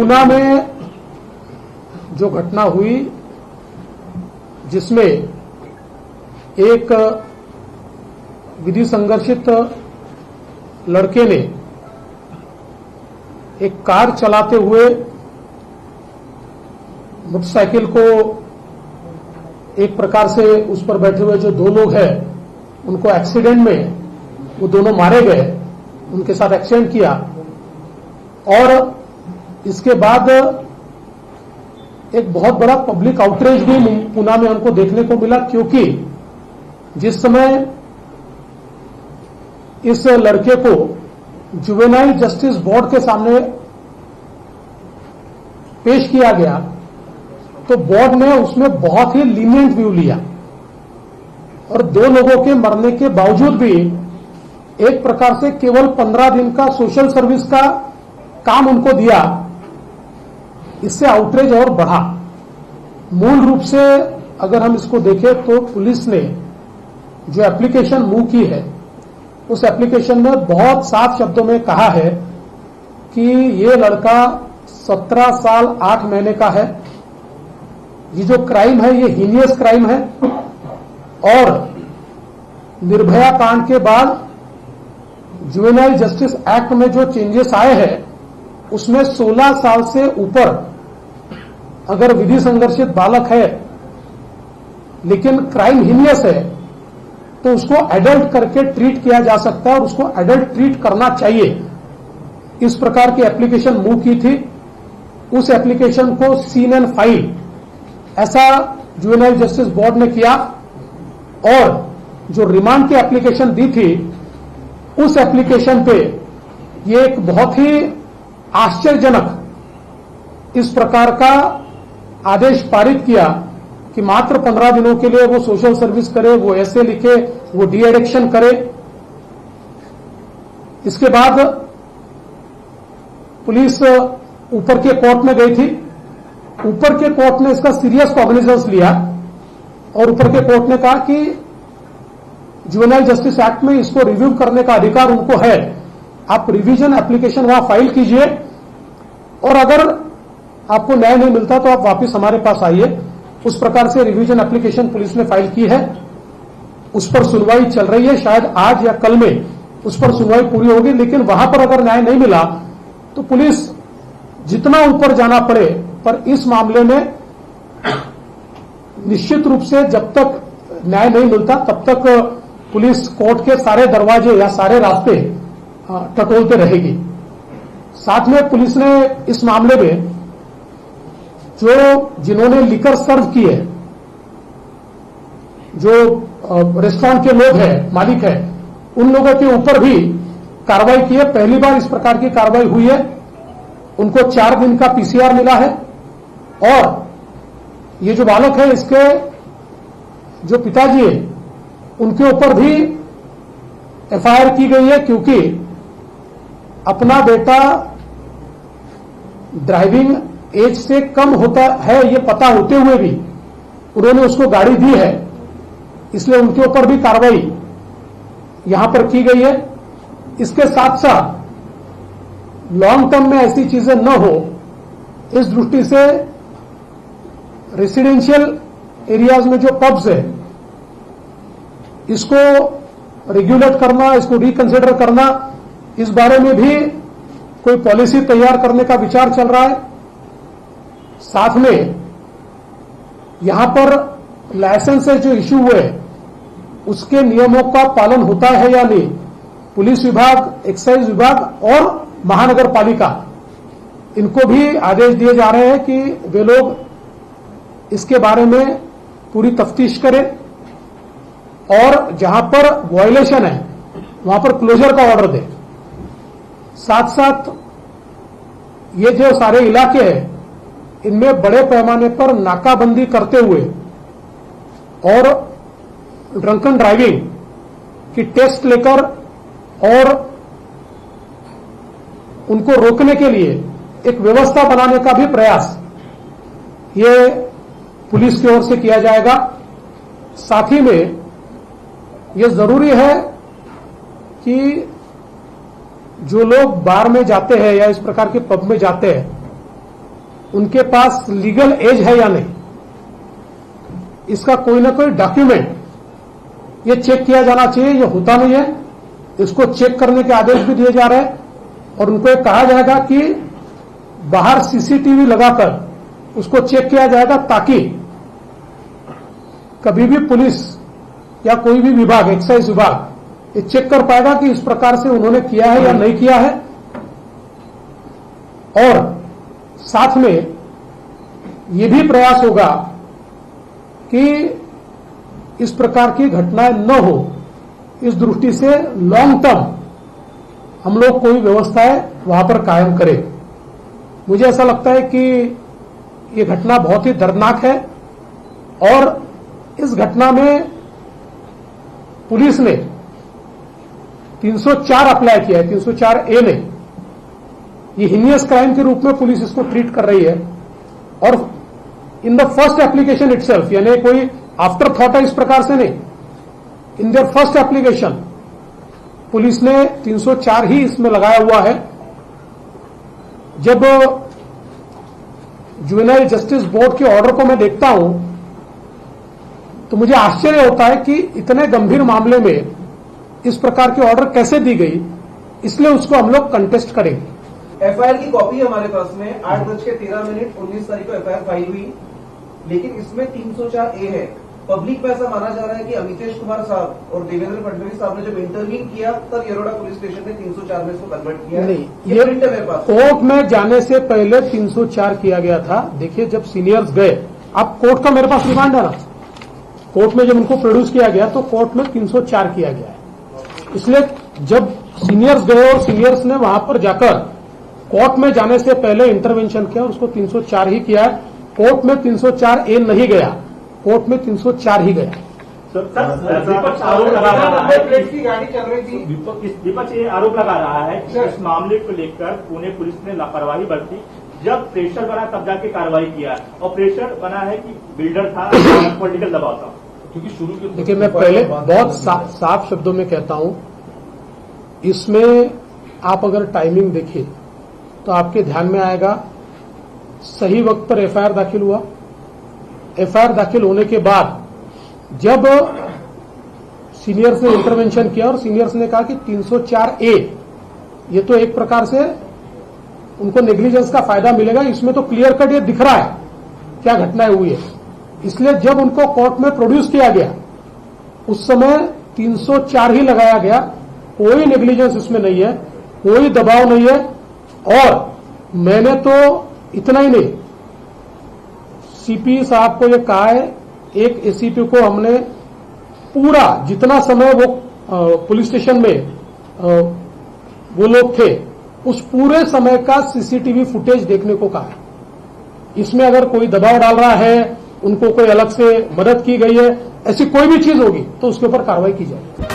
पूना में जो घटना हुई, जिसमें एक विधि संघर्षित लड़के ने एक कार चलाते हुए मोटरसाइकिल को एक प्रकार से उस पर बैठे हुए जो दो लोग हैं उनको एक्सीडेंट में वो दोनों मारे गए, उनके साथ एक्सीडेंट किया। और इसके बाद एक बहुत बड़ा पब्लिक आउटरीच भी पूना में हमको देखने को मिला, क्योंकि जिस समय इस लड़के को जुवेनाइल जस्टिस बोर्ड के सामने पेश किया गया तो बोर्ड ने उसमें बहुत ही लीनियंट व्यू लिया और दो लोगों के मरने के बावजूद भी एक प्रकार से केवल 15 दिन का सोशल सर्विस का काम उनको दिया। इससे आउटरीच और बढ़ा। मूल रूप से अगर हम इसको देखें तो पुलिस ने जो एप्लीकेशन मूव की है उस एप्लीकेशन में बहुत साफ शब्दों में कहा है कि ये लड़का 17 साल 8 महीने का है, ये जो क्राइम है ये हीनियस क्राइम है और निर्भया कांड के बाद जुवेनाइल जस्टिस एक्ट में जो चेंजेस आए हैं उसमें 16 साल से ऊपर अगर विधि संघर्षित बालक है लेकिन क्राइम हीनियस है तो उसको एडल्ट करके ट्रीट किया जा सकता है और उसको एडल्ट ट्रीट करना चाहिए। इस प्रकार की एप्लीकेशन मूव की थी। उस एप्लीकेशन को सीन एंड फाइल ऐसा जुवेनाइल जस्टिस बोर्ड ने किया और जो रिमांड की एप्लीकेशन दी थी उस एप्लीकेशन पे ये एक बहुत ही आश्चर्यजनक इस प्रकार का आदेश पारित किया कि मात्र 15 दिनों के लिए वो सोशल सर्विस करे, वो ऐसे लिखे, वो डी एडिक्शन करे। इसके बाद पुलिस ऊपर के कोर्ट में गई थी। ऊपर के कोर्ट ने इसका सीरियस कॉग्निजेंस लिया और ऊपर के कोर्ट ने कहा कि जुवेनाइल जस्टिस एक्ट में इसको रिव्यू करने का अधिकार उनको है, आप रिवीजन एप्लीकेशन वहां फाइल कीजिए और अगर आपको न्याय नहीं मिलता तो आप वापस हमारे पास आइए। उस प्रकार से रिवीजन एप्लीकेशन पुलिस ने फाइल की है, उस पर सुनवाई चल रही है। शायद आज या कल में उस पर सुनवाई पूरी होगी, लेकिन वहां पर अगर न्याय नहीं मिला तो पुलिस जितना ऊपर जाना पड़े पर इस मामले में निश्चित रूप से जब तक न्याय नहीं मिलता तब तक पुलिस कोर्ट के सारे दरवाजे या सारे रास्ते टटोलते रहेगी। साथ में पुलिस ने इस मामले में जो जिन्होंने लिकर सर्व की है, जो रेस्टोरेंट के लोग हैं, मालिक है, उन लोगों के ऊपर भी कार्रवाई की है। पहली बार इस प्रकार की कार्रवाई हुई है। उनको 4 दिन का पीसीआर मिला है और ये जो बालक है इसके जो पिताजी है उनके ऊपर भी एफआईआर की गई है, क्योंकि अपना बेटा ड्राइविंग एज से कम होता है ये पता होते हुए भी उन्होंने उसको गाड़ी दी है, इसलिए उनके ऊपर भी कार्रवाई यहां पर की गई है। इसके साथ साथ लॉन्ग टर्म में ऐसी चीजें न हो इस दृष्टि से रेसिडेंशियल एरियाज में जो पब्स है इसको रेगुलेट करना, इसको रिकंसिडर करना, इस बारे में भी कोई पॉलिसी तैयार करने का विचार चल रहा है। साथ में यहां पर लाइसेंसेस जो इश्यू हुए उसके नियमों का पालन होता है या नहीं, पुलिस विभाग, एक्साइज विभाग और महानगर पालिका इनको भी आदेश दिए जा रहे हैं कि वे लोग इसके बारे में पूरी तफ्तीश करें और जहां पर वायलेशन है वहां पर क्लोजर का ऑर्डर दें। साथ साथ ये जो सारे इलाके हैं इनमें बड़े पैमाने पर नाकाबंदी करते हुए और ड्रंकन ड्राइविंग की टेस्ट लेकर और उनको रोकने के लिए एक व्यवस्था बनाने का भी प्रयास ये पुलिस की ओर से किया जाएगा। साथ ही में ये जरूरी है कि जो लोग बार में जाते हैं या इस प्रकार के पब में जाते हैं उनके पास लीगल एज है या नहीं, इसका कोई ना कोई डॉक्यूमेंट ये चेक किया जाना चाहिए। ये होता नहीं है, इसको चेक करने के आदेश भी दिए जा रहे हैं और उनको ये कहा जाएगा कि बाहर सीसीटीवी लगाकर उसको चेक किया जाएगा, ताकि कभी भी पुलिस या कोई भी विभाग, एक्साइज विभाग ये चेक कर पाएगा कि इस प्रकार से उन्होंने किया है या नहीं किया है। और साथ में ये भी प्रयास होगा कि इस प्रकार की घटनाएं न हो, इस दृष्टि से लॉन्ग टर्म हम लोग कोई व्यवस्थाएं वहां पर कायम करें। मुझे ऐसा लगता है कि ये घटना बहुत ही दर्दनाक है और इस घटना में पुलिस ने 304 अप्लाई किया है, 304A ने। ये हीनियस क्राइम के रूप में पुलिस इसको ट्रीट कर रही है और in the first application itself, यानी कोई आफ्टर थॉट है इस प्रकार से नहीं, in their first application police ने 304 ही इसमें लगाया हुआ है। जब जुवेनाइल जस्टिस बोर्ड के ऑर्डर को मैं देखता हूं तो मुझे आश्चर्य होता है कि इतने गंभीर मामले में इस प्रकार की ऑर्डर कैसे दी गई, इसलिए उसको हम लोग कंटेस्ट करेंगे। एफआईआर की कॉपी हमारे पास में 8:13 19 तारीख को एफआईआर फाइल हुई, लेकिन इसमें 304A है। पब्लिक में ऐसा माना जा रहा है कि अमितेश कुमार साहब और देवेंद्र फडणवीस साहब ने जब इंटरव्यू किया तब येरोडा पुलिस स्टेशन ने 304 में इसको कन्वर्ट किया। नहीं, ये प्रिंट है मेरे पास। कोर्ट में जाने से पहले 304 किया गया था। देखिए, जब सीनियर्स गए, अब कोर्ट का मेरे पास रिमांड है ना, कोर्ट में जब उनको प्रोड्यूस किया गया तो कोर्ट में 304 किया गया है। इसलिए जब सीनियर्स गए और सीनियर्स ने वहां पर जाकर कोर्ट में जाने से पहले इंटरवेंशन किया और उसको 304 ही किया है। कोर्ट में 304A नहीं गया, कोर्ट में 304 ही गया। विपक्ष आरोप लगा रहा है, प्लेट की गाड़ी चल रही थी। विपक्ष ये आरोप लगा रहा है कि इस मामले को लेकर पुणे पुलिस ने लापरवाही बरती। जब प्रेशर बना तब जाके कार्रवाई किया और प्रेशर बना है कि बिल्डर था, पॉलिटिकल दबाव था। क्योंकि शुरू के देखिए, मैं पहले बहुत साफ शब्दों में कहता हूं, इसमें आप अगर टाइमिंग देखिए तो आपके ध्यान में आएगा सही वक्त पर एफआईआर दाखिल हुआ। एफआईआर दाखिल होने के बाद जब सीनियर्स ने इंटरवेंशन किया और सीनियर्स ने कहा कि 304A ये तो एक प्रकार से उनको नेग्लिजेंस का फायदा मिलेगा, इसमें तो क्लियर कट ये दिख रहा है क्या घटनाएं हुई है। इसलिए जब उनको कोर्ट में प्रोड्यूस किया गया उस समय 304 ही लगाया गया। कोई नेग्लिजेंस इसमें नहीं है, कोई दबाव नहीं है। और मैंने तो इतना ही नहीं, सीपी साहब को ये कहा है, एक एसीपी को हमने पूरा जितना समय वो पुलिस स्टेशन में वो लोग थे उस पूरे समय का सीसीटीवी फुटेज देखने को कहा है। इसमें अगर कोई दबाव डाल रहा है, उनको कोई अलग से मदद की गई है, ऐसी कोई भी चीज होगी तो उसके ऊपर कार्रवाई की जाएगी।